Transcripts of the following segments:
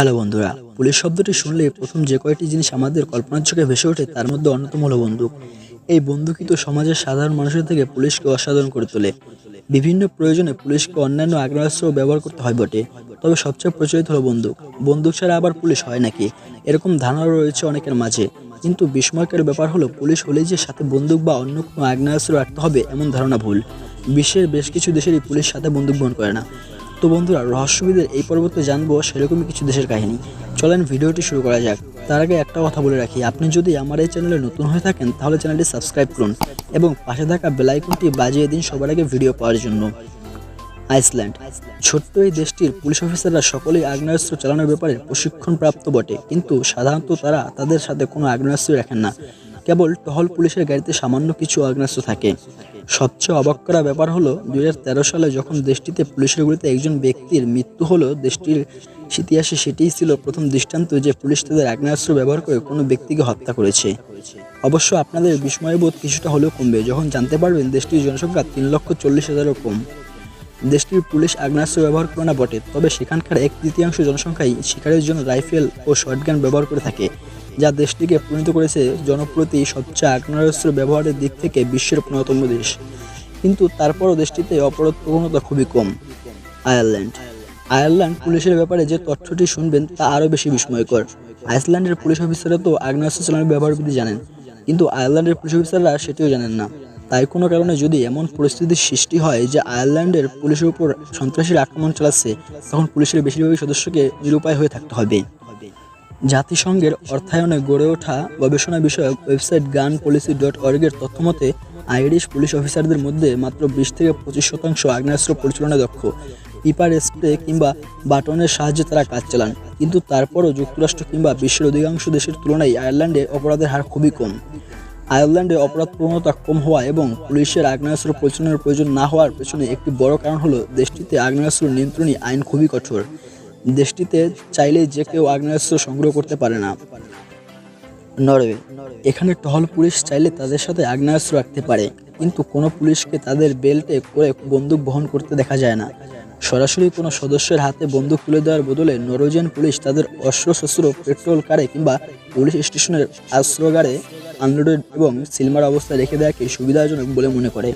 Hello বন্ধুরা, police শব্দটি শুনলে প্রথম যে কয়টি জিনিস আমাদের কল্পনার চোখে ভেসে ওঠে তার মধ্যে অন্যতম হলো বন্দুক। এই বন্দুকই তো সমাজের সাধারণ মানুষের থেকে পুলিশকে অসাধারণ করে তোলে। বিভিন্ন প্রয়োজনে পুলিশকে অন্যান্য আগ্নেয়াস্ত্র ব্যবহার করতে হয় বটে, তবে সবচেয়ে প্রচলিত হলো বন্দুক। বন্দুক ছাড়া আবার পুলিশ হয় নাকি, এরকম ধারণা রয়েছে অনেকের মাঝে। কিন্তু বিস্ময়কর ব্যাপার হলো, পুলিশ হলেই যে সাথে বন্দুক বা অন্য কোনো আগ্নেয়াস্ত্র রাখতে হবে এমন ধারণা ভুল। বিশ্বের বেশ কিছু দেশেরই পুলিশ সাথে বন্দুক বহন করে না। তো বন্ধুরা, রহস্যবিদের এই পর্বতে জানবো সেরকমই কিছু দেশের কাহিনী। চলেন ভিডিওটি শুরু করা যাক। তার আগে একটা কথা বলে রাখি, আপনি যদি আমার এই চ্যানেলে নতুন হয়ে থাকেন তাহলে চ্যানেলটি সাবস্ক্রাইব করুন এবং পাশে থাকা বেল আইকনটি বাজিয়ে দিন সবার আগে ভিডিও পাওয়ার জন্য। আইসল্যান্ড, ছোট্ট এই দেশটির পুলিশ অফিসাররা সকলেই আগ্নেয়াস্ত্র চালানোর ব্যাপারে প্রশিক্ষণপ্রাপ্ত বটে, কিন্তু সাধারণত তারা তাদের সাথে কোনো আগ্নেয়াস্ত্র রাখেন না। কেবল টহল পুলিশের গাড়িতে সামান্য কিছু আগ্নেয়াস্ত্র থাকে। সবচেয়ে অবাক করা ব্যাপার হলো, 2013 সালে যখন দেশটিতে পুলিশের গুলিতে একজন ব্যক্তির মৃত্যু হলো, দেশটির ইতিহাসে সেটিই ছিল প্রথম দৃষ্টান্ত যে পুলিশ তাদের আগ্নেয়াস্ত্র ব্যবহার করে কোনো ব্যক্তিকে হত্যা করেছে। অবশ্য আপনাদের বিস্ময়বোধ কিছুটা হলেও কমবে যখন জানতে পারবেন দেশটির জনসংখ্যা 3,40,000-ও কম। দেশটির পুলিশ আগ্নেয়াস্ত্র ব্যবহার করে না বটে, তবে সেখানকার 1/3 জনসংখ্যাই শিকারের জন্য রাইফেল ও শটগান ব্যবহার করে থাকে, যা দেশটিকে পরিণত করেছে জনপ্রতি সবচেয়ে আগ্নেয়াস্ত্র ব্যবহারের দিক থেকে বিশ্বের 15তম দেশ। কিন্তু তারপরও দেশটিতে অপরাধ প্রবণতা খুবই কম। আয়ারল্যান্ড পুলিশের ব্যাপারে যে তথ্যটি শুনবেন তা আরও বেশি বিস্ময়কর। আইসল্যান্ডের পুলিশ অফিসাররা তো আগ্নেয়াস্ত্র চালানোর ব্যবহারবিধি জানেন, কিন্তু আয়ারল্যান্ডের পুলিশ অফিসাররা সেটিও জানেন না। তাই কোনো কারণে যদি এমন পরিস্থিতির সৃষ্টি হয় যে আয়ারল্যান্ডের পুলিশের উপর সন্ত্রাসীর আক্রমণ চালাচ্ছে, তখন পুলিশের বেশিরভাগ সদস্যকে নিরুপায় হয়ে থাকতে হবে। জাতিসংঘের অর্থায়নে গড়ে ওঠা গবেষণা বিষয়ক ওয়েবসাইট GunPolicy.org এর তথ্যমতে, আইরিশ পুলিশ অফিসারদের মধ্যে মাত্র 20-25% আগ্নেয়াস্ত্র পরিচালনায় দক্ষ। পিপার স্প্রে কিংবা বাটনের সাহায্যে তারা কাজ চালান, কিন্তু তারপরও যুক্তরাষ্ট্র কিংবা বিশ্বের অধিকাংশ দেশের তুলনায় আয়ারল্যান্ডে অপরাধের হার খুবই কম। আয়ারল্যান্ডে অপরাধ প্রবণতা কম হওয়া এবং পুলিশের আগ্নেয়াস্ত্র পরিচালনার প্রয়োজন না হওয়ার পেছনে একটি বড় কারণ হলো দেশটিতে আগ্নেয়াস্ত্র নিয়ন্ত্রণী আইন খুবই কঠোর। দেশটিতে চাইলেই যে কেউ আগ্নেয়াস্ত্র সংগ্রহ করতে পারে না। নরওয়ে, এখানে টহল পুলিশ চাইলে তাদের সাথে আগ্নেয়াস্ত্র রাখতে পারে, কিন্তু কোনো পুলিশকে তাদের বেল্টে করে বন্দুক বহন করতে দেখা যায় না। সরাসরি কোনো সদস্যের হাতে বন্দুক তুলে দেওয়ার বদলে নরওয়েজিয়ান পুলিশ তাদের অস্ত্রশস্ত্র পেট্রোল কারে কিংবা পুলিশ স্টেশনের অস্ত্রাগারে আনলোডেড এবং সিলমার অবস্থায় রেখে দেওয়াকে সুবিধাজনক বলে মনে করে।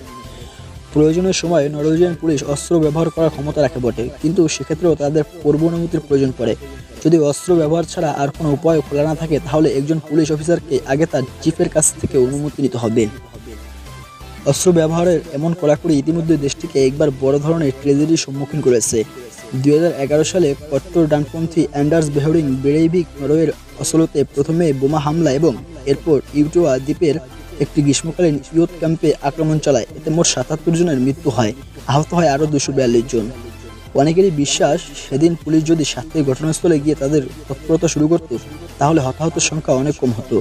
প্রয়োজনের সময় নরওয়েজিয়ান পুলিশ অস্ত্র ব্যবহার করার ক্ষমতা রাখে বটে, কিন্তু সেক্ষেত্রেও তাদের পূর্ব অনুমতির প্রয়োজন পড়ে। যদি অস্ত্র ব্যবহার ছাড়া আর কোনো উপায় খোলা না থাকে, তাহলে একজন পুলিশ অফিসারকে আগে তার চিফের কাছ থেকে অনুমতি নিতে হবে। অস্ত্র ব্যবহারের এমন কড়াকড়ি ইতিমধ্যে দেশটিকে একবার বড় ধরনের ট্র্যাজেডির সম্মুখীন করেছে। 2011 সালে কট্টর ডানপন্থী অ্যান্ডার্স বেহরিং ব্রেইভিক নরওয়ের অসলোতে প্রথমে বোমা হামলা এবং এরপর ইউটোয়া দ্বীপের একটি গ্রীষ্মকালীন ইয়ুথ ক্যাম্পে আক্রমণ চালায়। এতে মোট 77 জনের মৃত্যু হয়, আহত হয় আরও 242 জন। অনেকেরই বিশ্বাস, সেদিন পুলিশ যদি সাথে ঘটনাস্থলে গিয়ে তাদের তৎপরতা শুরু করত, তাহলে হতাহতের সংখ্যা অনেক কম হতো।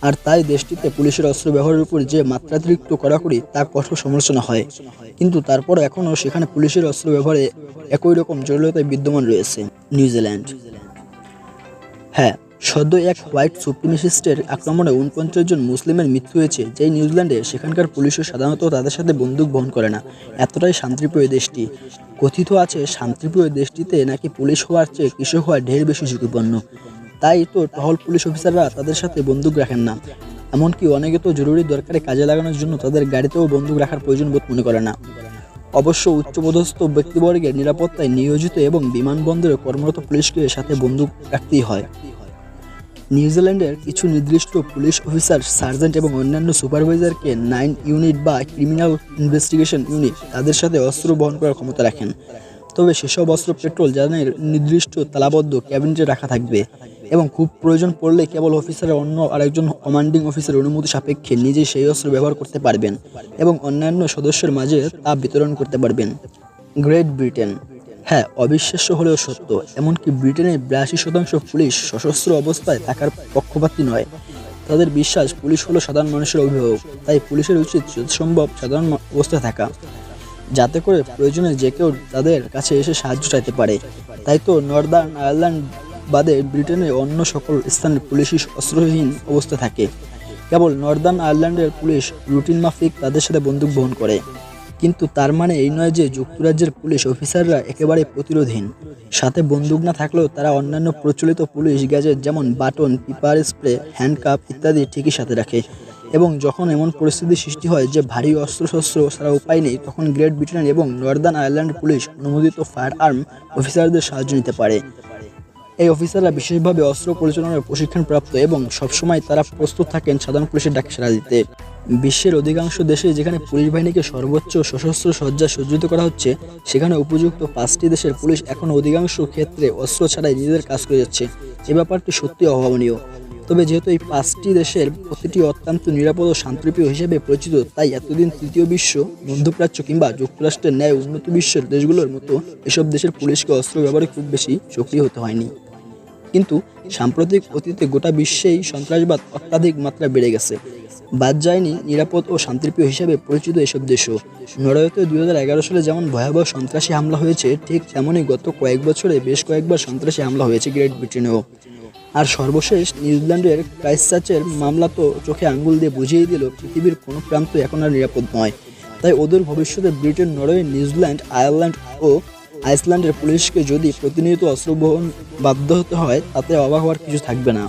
আর তাই দেশটিতে পুলিশের অস্ত্র ব্যবহারের উপর যে মাত্রাতিরিক্ত কড়াকড়ি তা কঠোর সমালোচনা হয়, কিন্তু তারপর এখনও সেখানে পুলিশের অস্ত্র ব্যবহারে একই রকম জটিলতায় বিদ্যমান রয়েছে। নিউজিল্যান্ড, হ্যাঁ, সদ্য এক হোয়াইট সুপ্রিমেসিস্টের আক্রমণে 49 জন মুসলিমের মৃত্যু হয়েছে। যেই নিউজিল্যান্ডে সেখানকার পুলিশও সাধারণত তাদের সাথে বন্দুক বহন করে না। এতটাই শান্তিপ্রিয় দেশটি। কথিত আছে, শান্তিপ্রিয় দেশটিতে নাকি পুলিশ হওয়ার চেয়ে কৃষক হওয়া ঢের বেশি ঝুঁকিপূর্ণ। তাই তো টহল পুলিশ অফিসাররা তাদের সাথে বন্দুক রাখেন না। এমনকি অনেকে তো জরুরি দরকারে কাজে লাগানোর জন্য তাদের গাড়িতেও বন্দুক রাখার প্রয়োজন বোধ মনে করে না। অবশ্য উচ্চপদস্থ ব্যক্তিবর্গের নিরাপত্তায় নিয়োজিত এবং বিমানবন্দরে কর্মরত পুলিশকে সাথে বন্দুক রাখতেই হয়। নিউজিল্যান্ডের কিছু নির্দিষ্ট পুলিশ অফিসার, সার্জেন্ট এবং অন্যান্য সুপারভাইজারকে 9 ইউনিট বা ক্রিমিনাল ইনভেস্টিগেশন ইউনিট তাদের সাথে অস্ত্র বহন করার ক্ষমতা রাখেন। তবে সেসব অস্ত্র পেট্রোল যানের নির্দিষ্ট তালাবদ্ধ ক্যাবিনেটে রাখা থাকবে এবং খুব প্রয়োজন পড়লে কেবল অফিসারের অন্য আরেকজন কমান্ডিং অফিসারের অনুমতি সাপেক্ষে নিজেই সেই অস্ত্র ব্যবহার করতে পারবেন এবং অন্যান্য সদস্যের মাঝে তা বিতরণ করতে পারবেন। গ্রেট ব্রিটেন, হ্যাঁ, অবিশ্বাস্য হলেও সত্য, এমনকি ব্রিটেনের 82% পুলিশ সশস্ত্র অবস্থায় থাকার পক্ষপাতী নয়। তাদের বিশ্বাস, পুলিশ হলো সাধারণ মানুষের অভিভাবক, তাই পুলিশের উচিত যথাসম্ভব সাধারণ অবস্থায় থাকা, যাতে করে প্রয়োজনে যে কেউ তাদের কাছে এসে সাহায্য চাইতে পারে। তাই তো নর্দার্ন আয়ারল্যান্ড বাদে ব্রিটেনের অন্য সকল স্থানে পুলিশই অস্ত্রহীন অবস্থায় থাকে। কেবল নর্দার্ন আয়ারল্যান্ডের পুলিশ রুটিন মাফিক তাদের সাথে বন্দুক বহন করে। কিন্তু তার মানে এই নয় যে যুক্তরাজ্যের পুলিশ অফিসাররা একেবারে প্রতিরোধহীন। সাথে বন্দুক না থাকলেও তারা অন্যান্য প্রচলিত পুলিশ গ্যাজেট যেমন বাটন, পিপার স্প্রে, হ্যান্ডকাফ ইত্যাদি ঠিকই সাথে রাখে। এবং যখন এমন পরিস্থিতি সৃষ্টি হয় যে ভারী অস্ত্রশস্ত্র ছাড়া উপায় নেই, তখন গ্রেট ব্রিটেন এবং নর্দার্ন আয়ারল্যান্ড পুলিশ অনুমোদিত ফায়ার আর্ম অফিসারদের সাহায্য নিতে পারে। এই অফিসাররা বিশেষভাবে অস্ত্র পরিচালনার প্রশিক্ষণপ্রাপ্ত এবং সবসময় তারা প্রস্তুত থাকেন সাধারণ পুলিশের ডাকে সাড়া দিতে। বিশ্বের অধিকাংশ দেশে যেখানে পুলিশ বাহিনীকে সর্বোচ্চ সশস্ত্র সজ্জা সজ্জিত করা হচ্ছে, সেখানে উপযুক্ত 5টি দেশের পুলিশ এখনও অধিকাংশ ক্ষেত্রে অস্ত্র ছাড়াই নিজেদের কাজ করে যাচ্ছে। এই ব্যাপারটি সত্যি অভাবনীয়। তবে যেহেতু এই 5টি দেশের প্রতিটি অত্যন্ত নিরাপদ ও শান্তিপ্রিয় হিসেবে পরিচিত, তাই এতদিন তৃতীয় বিশ্ব, মধ্যপ্রাচ্য কিংবা যুক্তরাষ্ট্রের ন্যায় উন্নত বিশ্বের দেশগুলোর মতো এসব দেশের পুলিশকে অস্ত্র ব্যবহারে খুব বেশি সক্রিয় হতে হয়নি। কিন্তু সাম্প্রতিক অতীতে গোটা বিশ্বেই সন্ত্রাসবাদ অত্যাধিক মাত্রা বেড়ে গেছে। বাদ যায়নি নিরাপদ ও শান্তিপ্রিয় হিসেবে পরিচিত এসব দেশও। নরওয়েতে 2011 সালে যেমন ভয়াবহ সন্ত্রাসী হামলা হয়েছে, ঠিক তেমনই গত কয়েক বছরে বেশ কয়েকবার সন্ত্রাসী হামলা হয়েছে গ্রেট ব্রিটেনেও। আর সর্বশেষ নিউজিল্যান্ডের ক্রাইস্টচার্চের মামলা তো চোখে আঙ্গুল দিয়ে বুঝিয়ে দিল পৃথিবীর কোনো প্রান্ত এখন আর নিরাপদ নয়। তাই ওদের ভবিষ্যতে ব্রিটেন, নরওয়ে, নিউজিল্যান্ড, আয়ারল্যান্ড ও আইসল্যান্ডের পুলিশকে যদি প্রতিনিয়ত অস্ত্র বহন বাধ্য হতে হয়, তাতে অবাক হওয়ার কিছু থাকবে না।